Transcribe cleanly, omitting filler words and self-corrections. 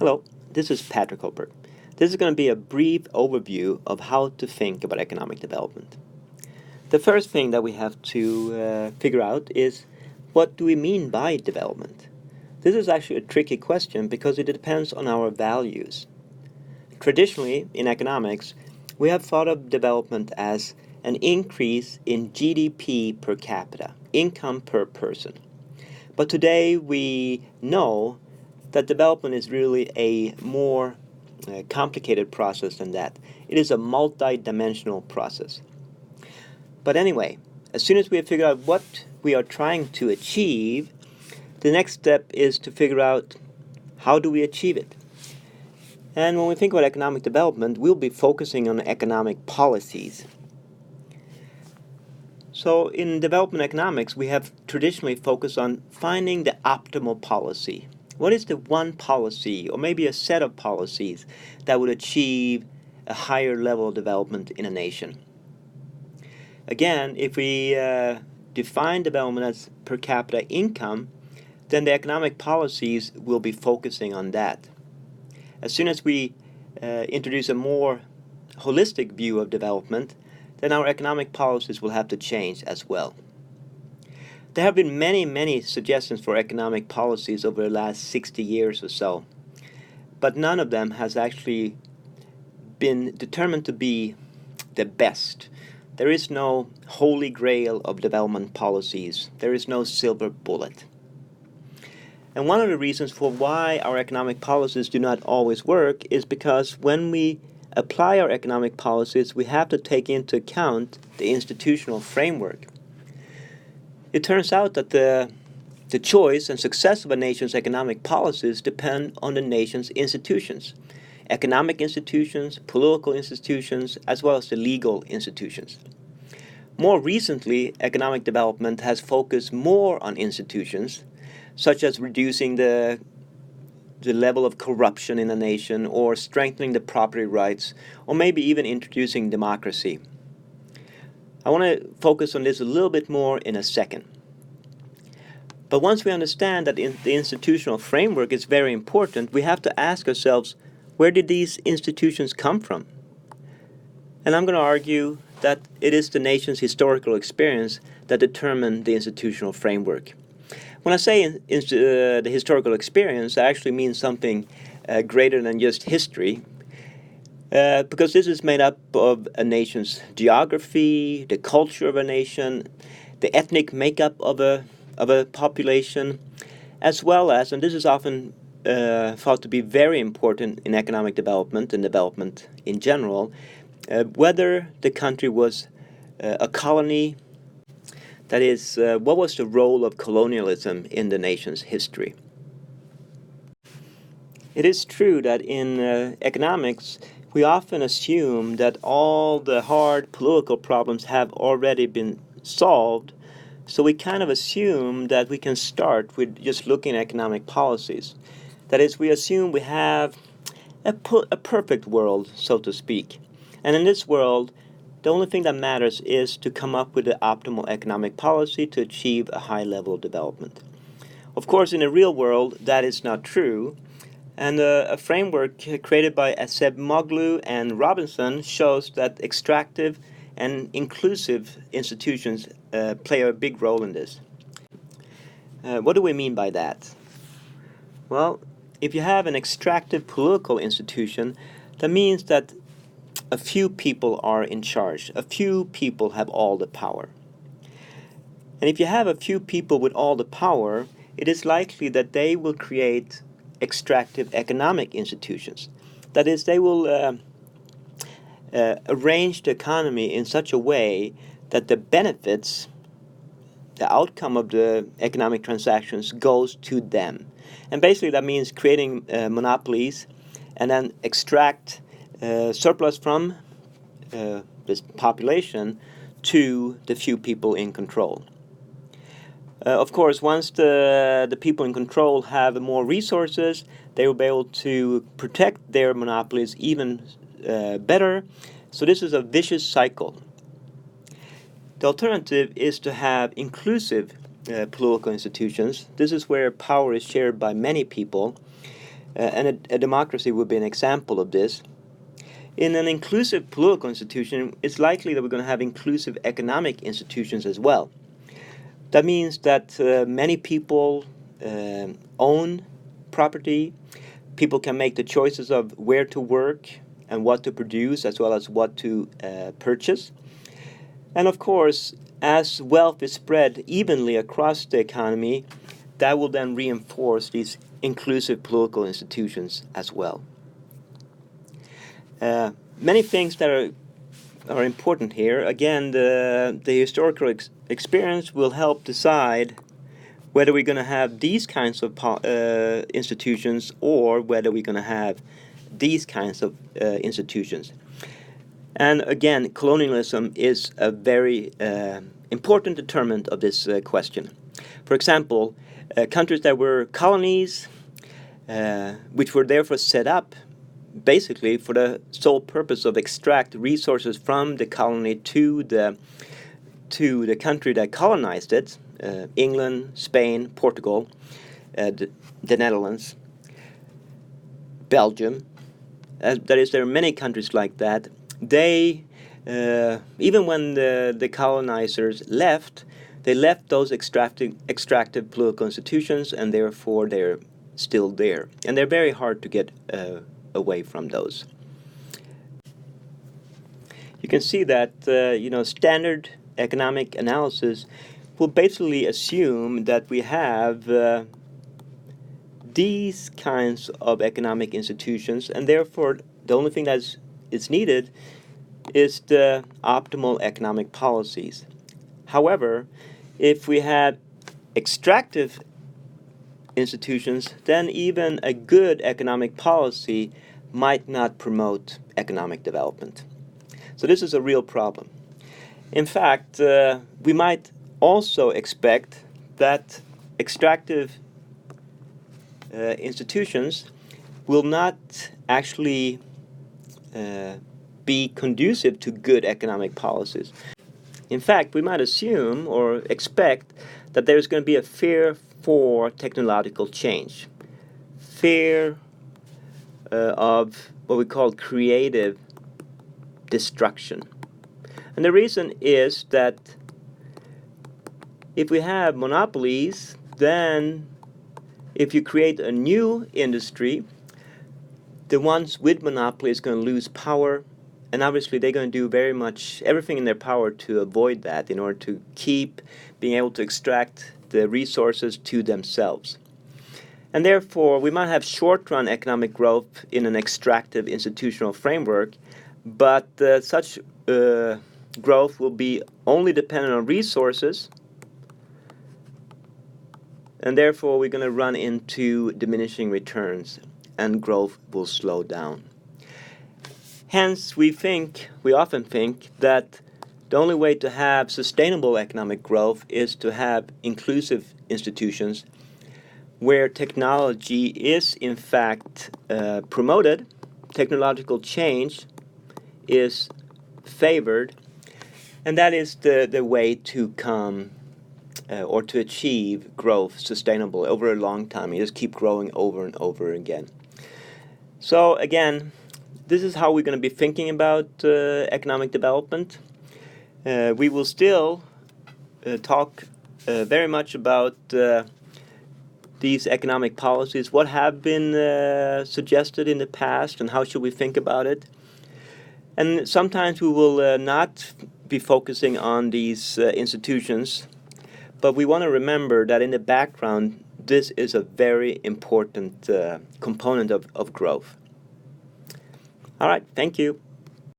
Hello, this is Patrick Holberg. This is going to be a brief overview of how to think about economic development. The first thing that we have to figure out is, what do we mean by development? This is actually a tricky question because it depends on our values. Traditionally, in economics, we have thought of development as an increase in GDP per capita, income per person. But today we know that development is really a more complicated process than that. It is a multi-dimensional process. But anyway, as soon as we have figured out what we are trying to achieve, the next step is to figure out how do we achieve it. And when we think about economic development, we'll be focusing on economic policies. So in development economics, we have traditionally focused on finding the optimal policy. What is the one policy, or maybe a set of policies, that would achieve a higher level of development in a nation? Again, if we define development as per capita income, then the economic policies will be focusing on that. As soon as we introduce a more holistic view of development, then our economic policies will have to change as well. There have been many suggestions for economic policies over the last 60 years or so, but none of them has actually been determined to be the best. There is no holy grail of development policies. There is no silver bullet. And one of the reasons for why our economic policies do not always work is because when we apply our economic policies, we have to take into account the institutional framework. It turns out that the choice and success of a nation's economic policies depend on the nation's institutions, economic institutions, political institutions, as well as the legal institutions. More recently, economic development has focused more on institutions, such as reducing the level of corruption in a nation, or strengthening the property rights, or maybe even introducing democracy. I want to focus on this a little bit more in a second. But once we understand that the institutional framework is very important, we have to ask ourselves, where did these institutions come from? And I'm going to argue that it is the nation's historical experience that determine the institutional framework. When I say the historical experience, I actually mean something greater than just history, because this is made up of a nation's geography, the culture of a nation, the ethnic makeup of a population, as well as, and this is often thought to be very important in economic development and development in general, whether the country was a colony. That is, what was the role of colonialism in the nation's history? It is true that in economics, we often assume that all the hard political problems have already been solved, so we kind of assume that we can start with just looking at economic policies. That is, we assume we have a perfect world, so to speak. And in this world, the only thing that matters is to come up with the optimal economic policy to achieve a high level of development. Of course, in the real world, that is not true. And a framework created by Acemoglu and Robinson shows that extractive and inclusive institutions play a big role in this. What do we mean by that? Well, if you have an extractive political institution, that means that a few people are in charge. A few people have all the power. And if you have a few people with all the power, it is likely that they will create extractive economic institutions. That is, they will arrange the economy in such a way that the benefits, the outcome of the economic transactions, goes to them. And basically that means creating monopolies and then extract surplus from this population to the few people in control. Of course, once the people in control have more resources, they will be able to protect their monopolies even better. So this is a vicious cycle. The alternative is to have inclusive political institutions. This is where power is shared by many people. and a democracy would be an example of this. In an inclusive political institution, it's likely that we're going to have inclusive economic institutions as well. That means that many people own property. People can make the choices of where to work and what to produce, as well as what to purchase. And of course, as wealth is spread evenly across the economy, that will then reinforce these inclusive political institutions as well. Many things that are important here. Again, the historical experience will help decide whether we're going to have these kinds of institutions or whether we're going to have these kinds of institutions. And again, colonialism is a very important determinant of this question. For example, countries that were colonies, which were therefore set up basically for the sole purpose of extract resources from the colony to the country that colonized it, England, Spain, Portugal, the Netherlands, Belgium. That is, there are many countries like that. They, even when the colonizers left, they left those extractive political institutions, and therefore they're still there. And they're very hard to get away from those. You can see that standard economic analysis will basically assume that we have these kinds of economic institutions, and therefore the only thing that is needed is the optimal economic policies. However, if we have extractive institutions, then even a good economic policy might not promote economic development. So this is a real problem. In fact, we might also expect that extractive institutions will not actually be conducive to good economic policies. In fact, we might assume or expect that there's going to be a fear for technological change, fear of what we call creative destruction. And the reason is that if we have monopolies, then if you create a new industry, the ones with monopoly is going to lose power, and obviously they're going to do very much everything in their power to avoid that in order to keep being able to extract the resources to themselves. And therefore, we might have short-run economic growth in an extractive institutional framework, but such growth will be only dependent on resources, and therefore we're going to run into diminishing returns, and growth will slow down. Hence, we often think that the only way to have sustainable economic growth is to have inclusive institutions where technology is in fact promoted, technological change is favored, and that is the way to come or to achieve growth sustainable over a long time. You just keep growing over and over again. So again, this is how we're going to be thinking about economic development. We will still talk very much about these economic policies, what have been suggested in the past, and how should we think about it. And sometimes we will not be focusing on these institutions, but we want to remember that in the background, this is a very important component of growth. All right, thank you.